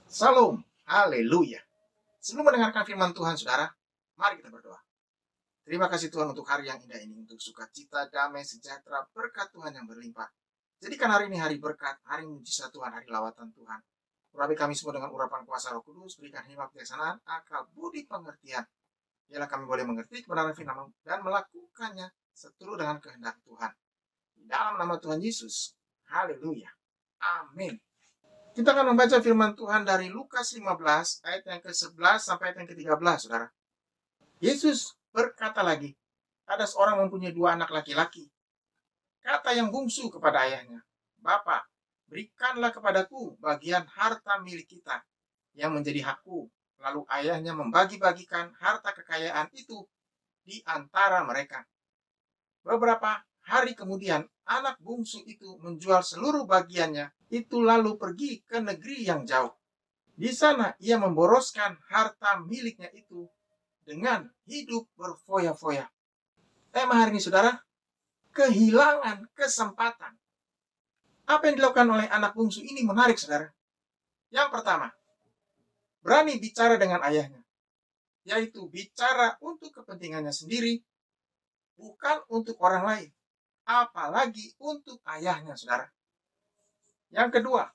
Salam, haleluya. Sebelum mendengarkan firman Tuhan, saudara, mari kita berdoa. Terima kasih Tuhan untuk hari yang indah ini, untuk sukacita, damai, sejahtera, berkat Tuhan yang berlimpah. Jadikan hari ini hari berkat, hari mujizat Tuhan, hari lawatan Tuhan. Urapi kami semua dengan urapan kuasa Roh Kudus, berikan hikmat kebijaksanaan, akal, budi, pengertian. Biarlah kami boleh mengerti kebenaran firman dan melakukannya seturut dengan kehendak Tuhan. Di dalam nama Tuhan Yesus, haleluya. Amin. Kita akan membaca firman Tuhan dari Lukas 15 ayat yang ke-11 sampai ayat yang ke-13, saudara. Yesus berkata lagi, ada seorang mempunyai dua anak laki-laki. Kata yang bungsu kepada ayahnya, Bapak, berikanlah kepadaku bagian harta milik kita yang menjadi hakku. Lalu ayahnya membagi-bagikan harta kekayaan itu di antara mereka. Beberapa hari kemudian, anak bungsu itu menjual seluruh bagiannya, itu lalu pergi ke negeri yang jauh. Di sana ia memboroskan harta miliknya itu dengan hidup berfoya-foya. Tema hari ini, saudara, kehilangan kesempatan. Apa yang dilakukan oleh anak bungsu ini menarik, saudara. Yang pertama, berani bicara dengan ayahnya, yaitu bicara untuk kepentingannya sendiri, bukan untuk orang lain, apalagi untuk ayahnya, saudara. Yang kedua,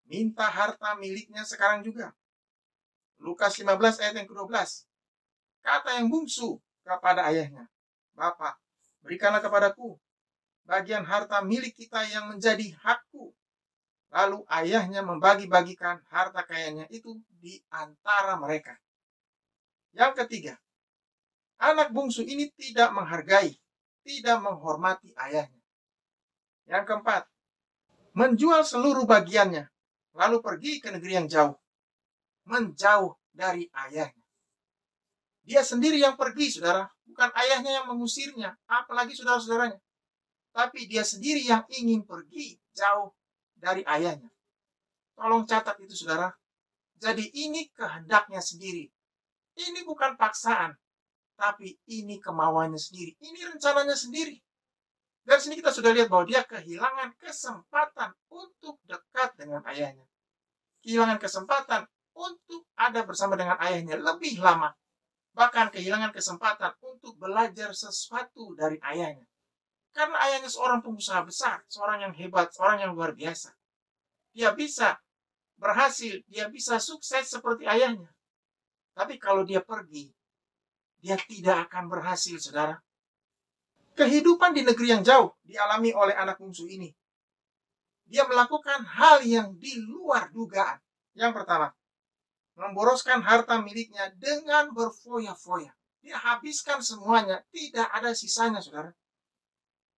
minta harta miliknya sekarang juga. Lukas 15 ayat yang ke-12. Kata yang bungsu kepada ayahnya, Bapak, berikanlah kepadaku bagian harta milik kita yang menjadi hakku. Lalu ayahnya membagi-bagikan harta kekayaannya itu di antara mereka. Yang ketiga, anak bungsu ini tidak menghargai, tidak menghormati ayahnya. Yang keempat, menjual seluruh bagiannya, lalu pergi ke negeri yang jauh, menjauh dari ayahnya. Dia sendiri yang pergi, saudara, bukan ayahnya yang mengusirnya, apalagi saudara-saudaranya. Tapi dia sendiri yang ingin pergi jauh dari ayahnya. Tolong catat itu, saudara. Jadi ini kehendaknya sendiri. Ini bukan paksaan, tapi ini kemauannya sendiri. Ini rencananya sendiri. Dari sini kita sudah lihat bahwa dia kehilangan kesempatan untuk dekat dengan ayahnya. Kehilangan kesempatan untuk ada bersama dengan ayahnya lebih lama. Bahkan kehilangan kesempatan untuk belajar sesuatu dari ayahnya. Karena ayahnya seorang pengusaha besar, seorang yang hebat, seorang yang luar biasa. Dia bisa berhasil, dia bisa sukses seperti ayahnya. Tapi kalau dia pergi, dia tidak akan berhasil, saudara. Kehidupan di negeri yang jauh dialami oleh anak bungsu ini. Dia melakukan hal yang di luar dugaan. Yang pertama, memboroskan harta miliknya dengan berfoya-foya. Dia habiskan semuanya, tidak ada sisanya, saudara.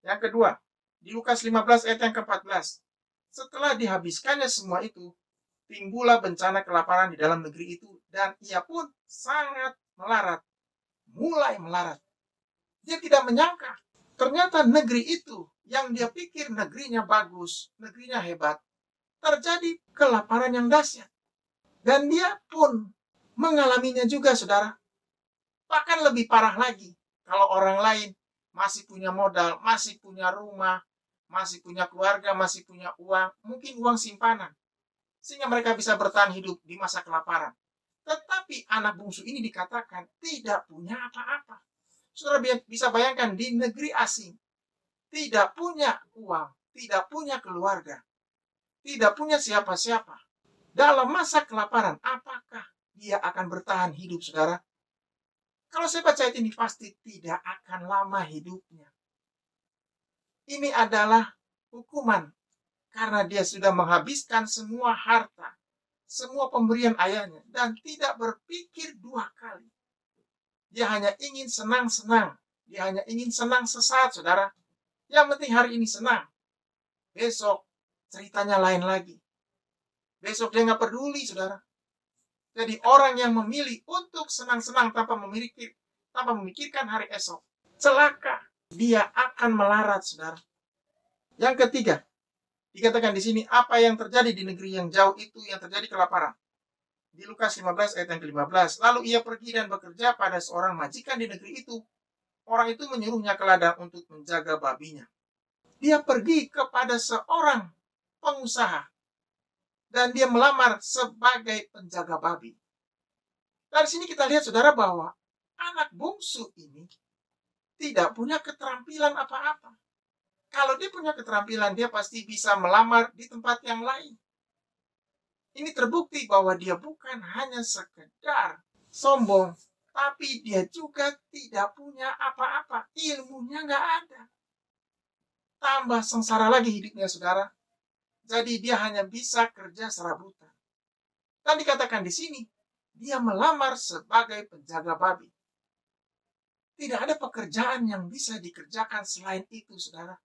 Yang kedua, di Lukas 15 ayat yang ke-14. Setelah dihabiskannya semua itu, timbullah bencana kelaparan di dalam negeri itu, dan ia pun sangat melarat. Mulai melarat. Dia tidak menyangka, ternyata negeri itu yang dia pikir negerinya bagus, negerinya hebat, terjadi kelaparan yang dahsyat. Dan dia pun mengalaminya juga, saudara. Bahkan lebih parah lagi, kalau orang lain masih punya modal, masih punya rumah, masih punya keluarga, masih punya uang, mungkin uang simpanan, sehingga mereka bisa bertahan hidup di masa kelaparan. Tetapi anak bungsu ini dikatakan tidak punya apa-apa. Saudara bisa bayangkan, di negeri asing, tidak punya uang, tidak punya keluarga, tidak punya siapa-siapa. Dalam masa kelaparan, apakah dia akan bertahan hidup, saudara? Kalau saya baca ayat ini, pasti tidak akan lama hidupnya. Ini adalah hukuman karena dia sudah menghabiskan semua harta, semua pemberian ayahnya, dan tidak berpikir dua kali. Dia hanya ingin senang-senang. Dia hanya ingin senang sesaat, saudara. Yang penting hari ini senang. Besok ceritanya lain lagi. Besok dia nggak peduli, saudara. Jadi orang yang memilih untuk senang-senang tanpa memikirkan hari esok, celaka. Dia akan melarat, saudara. Yang ketiga, dikatakan di sini, apa yang terjadi di negeri yang jauh itu yang terjadi kelaparan. Di Lukas 15 ayat yang ke-15, lalu ia pergi dan bekerja pada seorang majikan di negeri itu. Orang itu menyuruhnya ke ladang untuk menjaga babinya. Dia pergi kepada seorang pengusaha. Dan dia melamar sebagai penjaga babi. Dari sini kita lihat saudara bahwa anak bungsu ini tidak punya keterampilan apa-apa. Kalau dia punya keterampilan, dia pasti bisa melamar di tempat yang lain. Ini terbukti bahwa dia bukan hanya sekedar sombong, tapi dia juga tidak punya apa-apa. Ilmunya nggak ada. Tambah sengsara lagi hidupnya, saudara. Jadi dia hanya bisa kerja serabutan. Dan dikatakan di sini, dia melamar sebagai penjaga babi. Tidak ada pekerjaan yang bisa dikerjakan selain itu, saudara.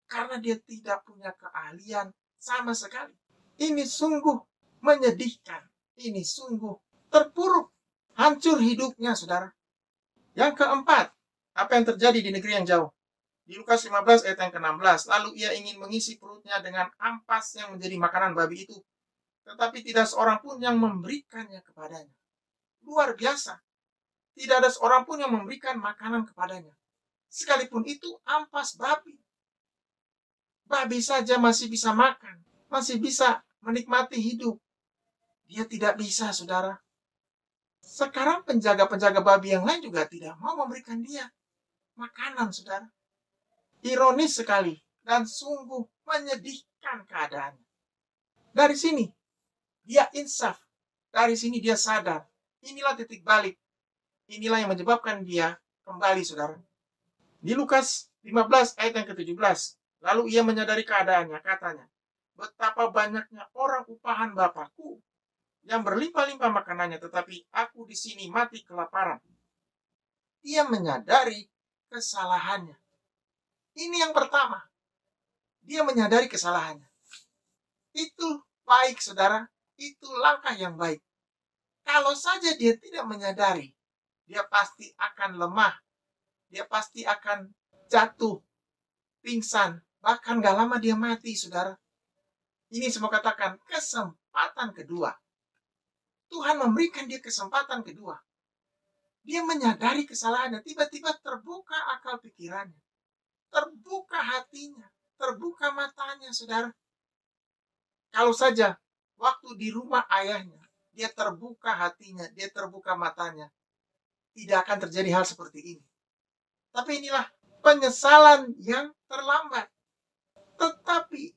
Karena dia tidak punya keahlian sama sekali. Ini sungguh menyedihkan. Ini sungguh terpuruk. Hancur hidupnya, saudara. Yang keempat, apa yang terjadi di negeri yang jauh? Di Lukas 15 ayat yang ke-16, lalu ia ingin mengisi perutnya dengan ampas yang menjadi makanan babi itu. Tetapi tidak seorang pun yang memberikannya kepadanya. Luar biasa. Tidak ada seorang pun yang memberikan makanan kepadanya. Sekalipun itu ampas babi. Babi saja masih bisa makan. Masih bisa menikmati hidup. Dia tidak bisa, saudara. Sekarang penjaga-penjaga babi yang lain juga tidak mau memberikan dia makanan, saudara. Ironis sekali dan sungguh menyedihkan keadaannya. Dari sini, dia insaf. Dari sini dia sadar. Inilah titik balik. Inilah yang menyebabkan dia kembali, saudara. Di Lukas 15 ayat yang ke-17. Lalu ia menyadari keadaannya, katanya, betapa banyaknya orang upahan Bapakku yang berlimpah-limpah makanannya, tetapi aku di sini mati kelaparan. Dia menyadari kesalahannya. Ini yang pertama. Dia menyadari kesalahannya. Itu baik, saudara. Itu langkah yang baik. Kalau saja dia tidak menyadari, dia pasti akan lemah. Dia pasti akan jatuh, pingsan. Bahkan gak lama dia mati, saudara. Ini semua katakan kesempatan kedua. Tuhan memberikan dia kesempatan kedua. Dia menyadari kesalahannya. Tiba-tiba terbuka akal pikirannya. Terbuka hatinya, terbuka matanya, saudara. Kalau saja waktu di rumah ayahnya, dia terbuka hatinya, dia terbuka matanya, tidak akan terjadi hal seperti ini. Tapi inilah penyesalan yang terlambat. Tetapi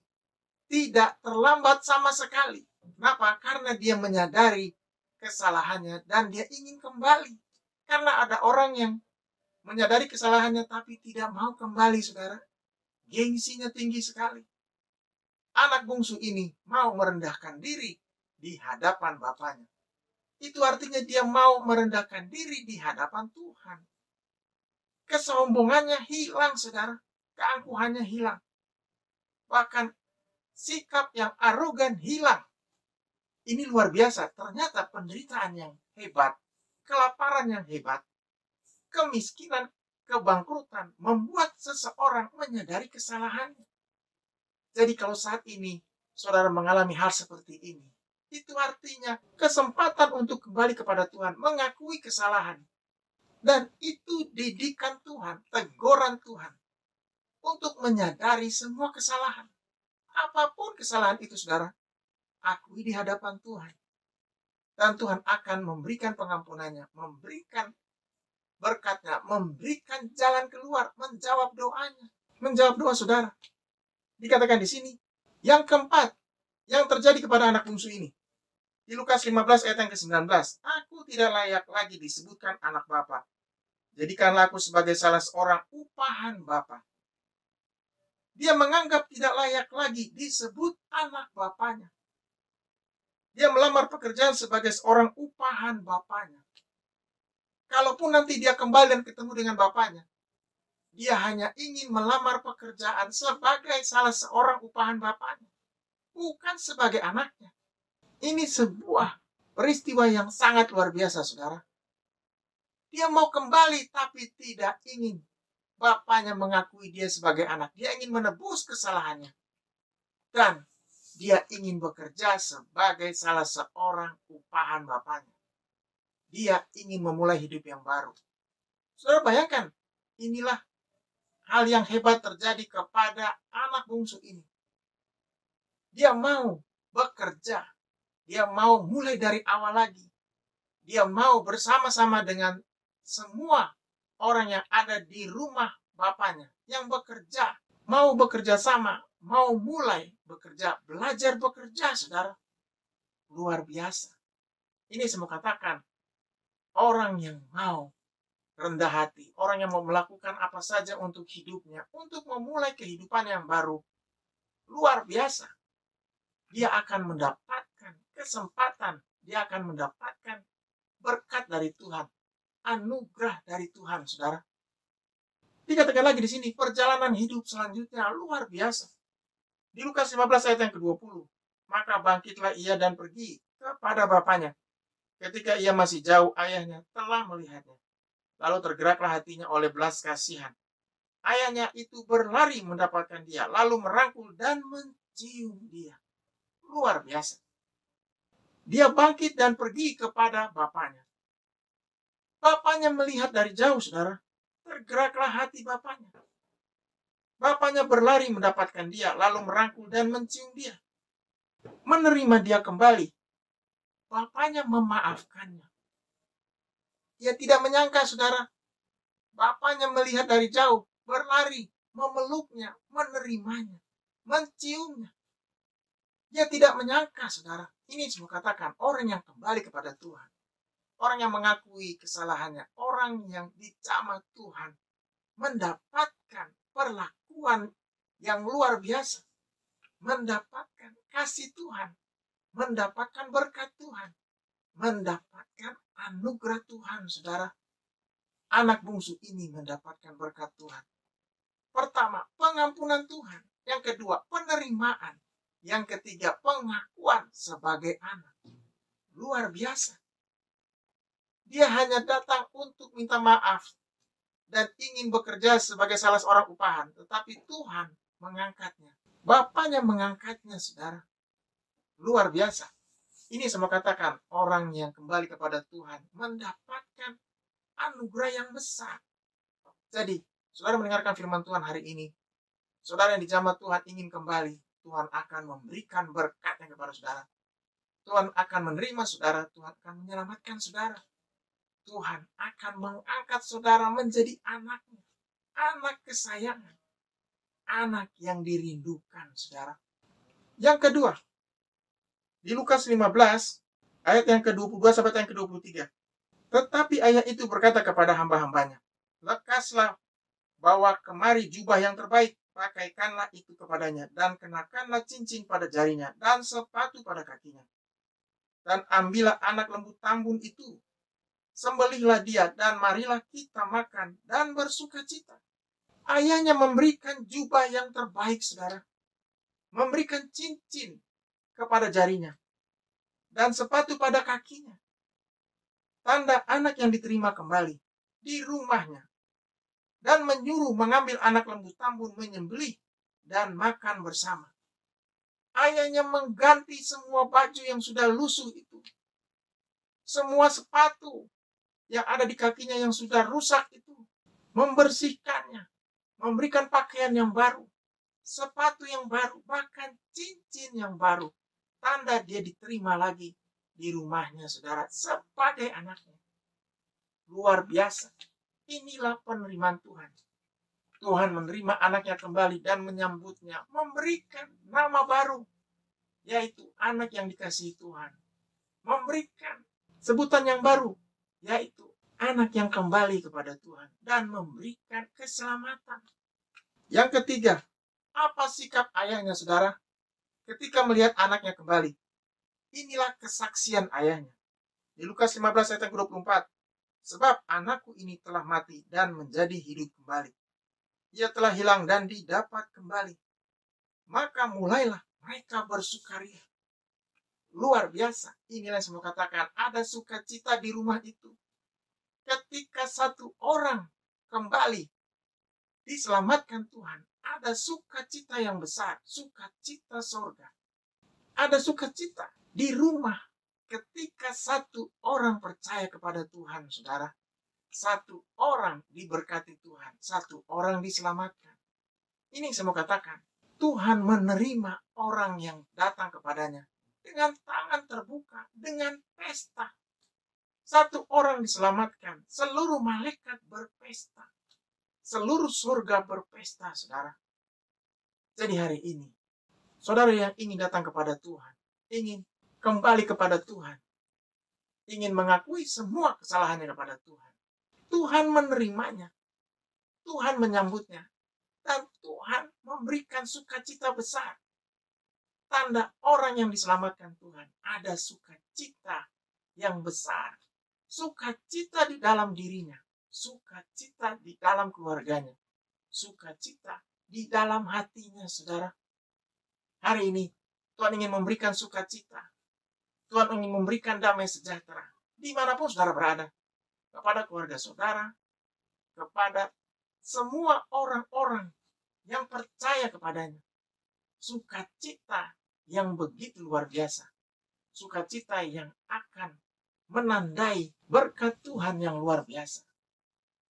tidak terlambat sama sekali. Kenapa? Karena dia menyadari kesalahannya dan dia ingin kembali. Karena ada orang yang menyadari kesalahannya tapi tidak mau kembali, saudara. Gengsinya tinggi sekali. Anak bungsu ini mau merendahkan diri di hadapan bapaknya. Itu artinya dia mau merendahkan diri di hadapan Tuhan. Kesombongannya hilang, saudara. Keangkuhannya hilang. Bahkan sikap yang arogan hilang. Ini luar biasa. Ternyata penderitaan yang hebat, kelaparan yang hebat, kemiskinan, kebangkrutan membuat seseorang menyadari kesalahannya. Jadi kalau saat ini saudara mengalami hal seperti ini, itu artinya kesempatan untuk kembali kepada Tuhan, mengakui kesalahan. Dan itu didikan Tuhan, teguran Tuhan untuk menyadari semua kesalahan. Apapun kesalahan itu, saudara, akui di hadapan Tuhan. Dan Tuhan akan memberikan pengampunannya, memberikan berkatnya, memberikan jalan keluar, menjawab doanya, menjawab doa saudara. Dikatakan di sini, yang keempat, yang terjadi kepada anak bungsu ini. Di Lukas 15 ayat yang ke-19, aku tidak layak lagi disebutkan anak Bapa. Jadikanlah aku sebagai salah seorang upahan Bapa. Dia menganggap tidak layak lagi disebut anak bapaknya. Dia melamar pekerjaan sebagai seorang upahan bapaknya. Kalaupun nanti dia kembali dan ketemu dengan bapaknya, dia hanya ingin melamar pekerjaan sebagai salah seorang upahan bapaknya, bukan sebagai anaknya. Ini sebuah peristiwa yang sangat luar biasa, saudara. Dia mau kembali tapi tidak ingin bapaknya mengakui dia sebagai anak. Dia ingin menebus kesalahannya. Dan dia ingin bekerja sebagai salah seorang upahan bapaknya. Dia ingin memulai hidup yang baru. Saudara bayangkan, inilah hal yang hebat terjadi kepada anak bungsu ini. Dia mau bekerja Dia mau mulai dari awal lagi. Dia mau bersama-sama dengan semua orang yang ada di rumah bapaknya yang bekerja, mau bekerja sama, mau mulai bekerja, belajar bekerja, saudara. Luar biasa. Ini saya mau katakan, orang yang mau rendah hati, orang yang mau melakukan apa saja untuk hidupnya, untuk memulai kehidupan yang baru, luar biasa. Dia akan mendapatkan kesempatan, dia akan mendapatkan berkat dari Tuhan, anugerah dari Tuhan, saudara. Dikatakan lagi di sini, perjalanan hidup selanjutnya luar biasa. Di Lukas 15 ayat yang ke-20, maka bangkitlah ia dan pergi kepada bapaknya. Ketika ia masih jauh, ayahnya telah melihatnya. Lalu tergeraklah hatinya oleh belas kasihan. Ayahnya itu berlari mendapatkan dia, lalu merangkul dan mencium dia. Luar biasa. Dia bangkit dan pergi kepada bapaknya. Bapaknya melihat dari jauh, saudara. Tergeraklah hati bapaknya. Bapaknya berlari mendapatkan dia, lalu merangkul dan mencium dia. Menerima dia kembali. Bapaknya memaafkannya. Dia tidak menyangka, saudara. Bapaknya melihat dari jauh, berlari, memeluknya, menerimanya, menciumnya. Dia tidak menyangka, saudara. Ini saya katakan, orang yang kembali kepada Tuhan. Orang yang mengakui kesalahannya. Orang yang dicamah Tuhan. Mendapatkan perlakuan yang luar biasa. Mendapatkan kasih Tuhan. Mendapatkan berkat Tuhan. Mendapatkan anugerah Tuhan, saudara. Anak bungsu ini mendapatkan berkat Tuhan. Pertama, pengampunan Tuhan. Yang kedua, penerimaan. Yang ketiga, pengakuan sebagai anak. Luar biasa. Dia hanya datang untuk minta maaf dan ingin bekerja sebagai salah seorang upahan. Tetapi Tuhan mengangkatnya. Bapaknya mengangkatnya, saudara. Luar biasa. Ini saya mau katakan, orang yang kembali kepada Tuhan mendapatkan anugerah yang besar. Jadi, saudara mendengarkan firman Tuhan hari ini. Saudara yang dijamah Tuhan ingin kembali. Tuhan akan memberikan berkatnya kepada saudara. Tuhan akan menerima saudara. Tuhan akan menyelamatkan saudara. Tuhan akan mengangkat saudara menjadi anaknya. Anak kesayangan. Anak yang dirindukan, saudara. Yang kedua, di Lukas 15, ayat yang ke-22 sampai yang ke-23. Tetapi ayah itu berkata kepada hamba-hambanya, lekaslah, bawa kemari jubah yang terbaik, pakaikanlah itu kepadanya, dan kenakanlah cincin pada jarinya, dan sepatu pada kakinya. Dan ambillah anak lembu tambun itu, sembelihlah dia, dan marilah kita makan, dan bersuka cita. Ayahnya memberikan jubah yang terbaik, saudara. Memberikan cincin kepada jarinya, dan sepatu pada kakinya. Tanda anak yang diterima kembali di rumahnya. Dan menyuruh mengambil anak lembu tambun, menyembelih, dan makan bersama. Ayahnya mengganti semua baju yang sudah lusuh itu. Semua sepatu yang ada di kakinya yang sudah rusak itu. Membersihkannya. Memberikan pakaian yang baru. Sepatu yang baru. Bahkan cincin yang baru. Tanda dia diterima lagi di rumahnya, saudara, sebagai anaknya. Luar biasa. Inilah penerimaan Tuhan. Tuhan menerima anaknya kembali dan menyambutnya, memberikan nama baru, yaitu anak yang dikasihi Tuhan. Memberikan sebutan yang baru, yaitu anak yang kembali kepada Tuhan dan memberikan keselamatan. Yang ketiga, apa sikap ayahnya, saudara, ketika melihat anaknya kembali? Inilah kesaksian ayahnya. Di Lukas 15 ayat 24. Sebab anakku ini telah mati dan menjadi hidup kembali. Ia telah hilang dan didapat kembali. Maka mulailah mereka bersukaria. Luar biasa. Inilah yang saya mau katakan. Ada sukacita di rumah itu. Ketika satu orang kembali diselamatkan Tuhan, ada sukacita yang besar. Sukacita sorga. Ada sukacita di rumah ketika satu orang percaya kepada Tuhan, saudara. Satu orang diberkati Tuhan. Satu orang diselamatkan. Ini yang saya mau katakan. Tuhan menerima orang yang datang kepadanya dengan tangan terbuka, dengan pesta. Satu orang diselamatkan, seluruh malaikat berpesta. Seluruh surga berpesta, saudara. Jadi hari ini, saudara yang ingin datang kepada Tuhan, ingin kembali kepada Tuhan, ingin mengakui semua kesalahannya kepada Tuhan, Tuhan menerimanya, Tuhan menyambutnya, dan Tuhan memberikan sukacita besar. Tanda orang yang diselamatkan Tuhan, ada sukacita yang besar. Sukacita di dalam dirinya, sukacita di dalam keluarganya, sukacita di dalam hatinya, saudara. Hari ini, Tuhan ingin memberikan sukacita. Tuhan ingin memberikan damai sejahtera. Dimanapun saudara berada. Kepada keluarga saudara, kepada semua orang-orang yang percaya kepadanya. Sukacita yang begitu luar biasa. Sukacita yang akan menandai berkat Tuhan yang luar biasa.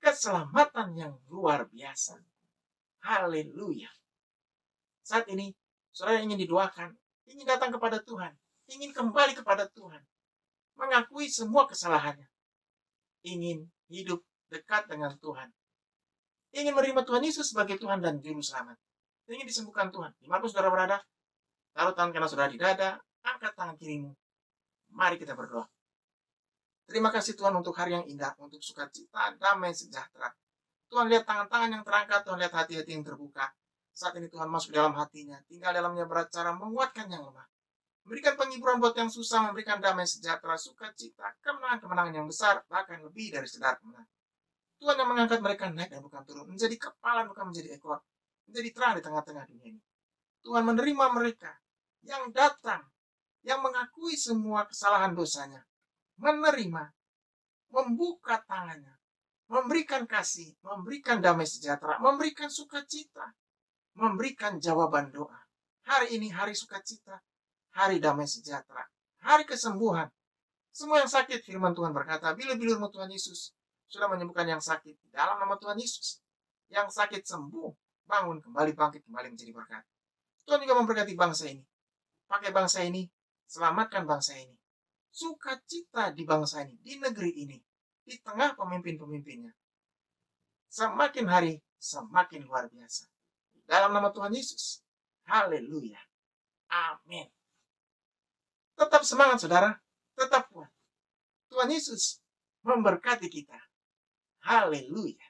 Keselamatan yang luar biasa. Haleluya. Saat ini, saudara ingin didoakan, ingin datang kepada Tuhan, ingin kembali kepada Tuhan, mengakui semua kesalahannya, ingin hidup dekat dengan Tuhan, ingin menerima Tuhan Yesus sebagai Tuhan dan Juru Selamat, ingin disembuhkan Tuhan. Dimanapun saudara berada, taruh tangan kanan saudara di dada, angkat tangan kirimu. Mari kita berdoa. Terima kasih Tuhan untuk hari yang indah, untuk sukacita, damai, sejahtera. Tuhan lihat tangan-tangan yang terangkat, Tuhan lihat hati-hati yang terbuka. Saat ini Tuhan masuk dalam hatinya, tinggal dalamnya beracara menguatkan yang lemah. Memberikan penghiburan buat yang susah, memberikan damai sejahtera, sukacita, kemenangan-kemenangan yang besar, bahkan lebih dari sekedar kemenangan. Tuhan yang mengangkat mereka naik dan bukan turun, menjadi kepala bukan menjadi ekor, menjadi terang di tengah-tengah dunia ini. Tuhan menerima mereka yang datang, yang mengakui semua kesalahan dosanya, menerima, membuka tangannya, memberikan kasih, memberikan damai sejahtera, memberikan sukacita, memberikan jawaban doa. Hari ini hari sukacita, hari damai sejahtera, hari kesembuhan. Semua yang sakit, firman Tuhan berkata, bila-bilurmu Tuhan Yesus sudah menyembuhkan yang sakit di dalam nama Tuhan Yesus. Yang sakit sembuh, bangun kembali, bangkit kembali menjadi berkat. Tuhan juga memberkati bangsa ini. Pakai bangsa ini, selamatkan bangsa ini. Sukacita di bangsa ini, di negeri ini, di tengah pemimpin-pemimpinnya. Semakin hari, semakin luar biasa. Dalam nama Tuhan Yesus. Haleluya. Amin. Tetap semangat, saudara. Tetap kuat. Tuhan Yesus memberkati kita. Haleluya.